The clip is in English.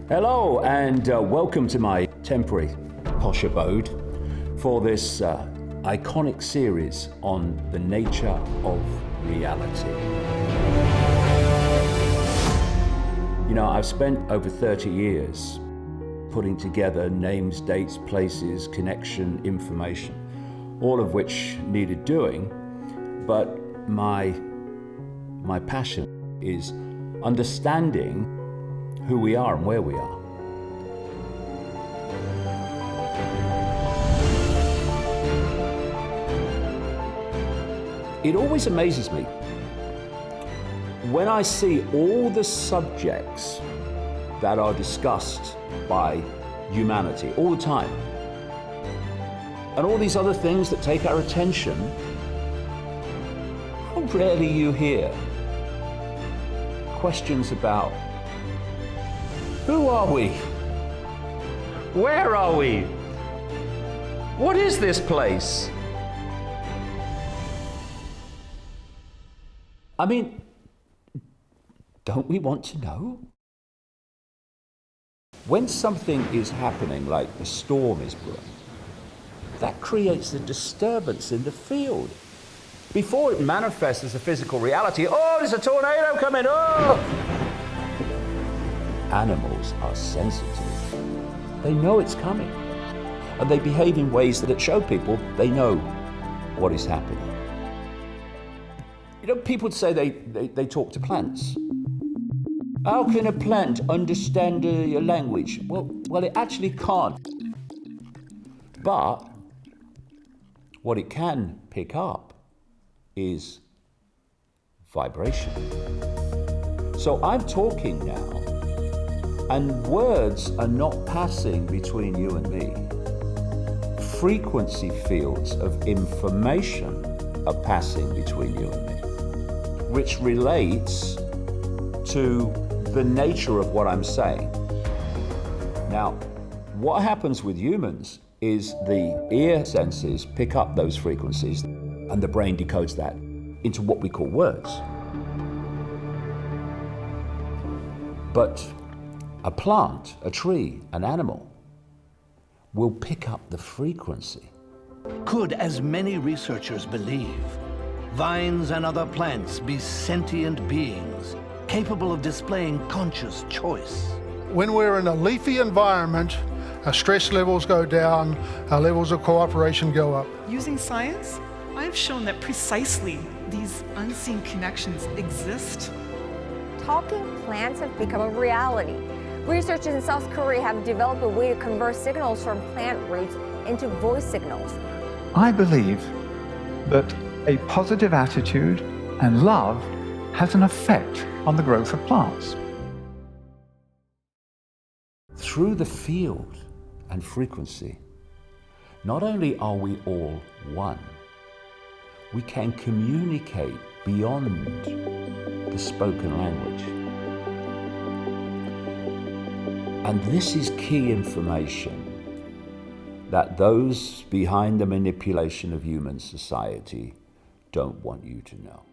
Hello and welcome to my temporary posh abode for this iconic series on the nature of reality. You know, I've spent over 30 years putting together names, dates, places, connection, information, all of which needed doing, but my passion is understanding who we are and where we are. It always amazes me when I see all the subjects that are discussed by humanity all the time, and all these other things that take our attention. How rarely you hear questions about who are we? Where are we? What is this place? I mean, don't we want to know? When something is happening, like a storm is brewing, that creates a disturbance in the field. Before it manifests as a physical reality, oh, there's a tornado coming, oh! Animals are sensitive. They know it's coming. And they behave in ways that show people they know what is happening. You know, people say they talk to plants. How can a plant understand your language? Well, it actually can't. But what it can pick up is vibration. So I'm talking now, and words are not passing between you and me. Frequency fields of information are passing between you and me, which relates to the nature of what I'm saying. Now, what happens with humans is the ear senses pick up those frequencies, and the brain decodes that into what we call words. But a plant, a tree, an animal will pick up the frequency. Could, as many researchers believe, vines and other plants be sentient beings capable of displaying conscious choice? When we're in a leafy environment, our stress levels go down, our levels of cooperation go up. Using science, I've shown that precisely these unseen connections exist. Talking plants have become a reality. Researchers in South Korea have developed a way to convert signals from plant roots into voice signals. I believe that a positive attitude and love has an effect on the growth of plants. Through the field and frequency, not only are we all one, we can communicate beyond the spoken language. And this is key information that those behind the manipulation of human society don't want you to know.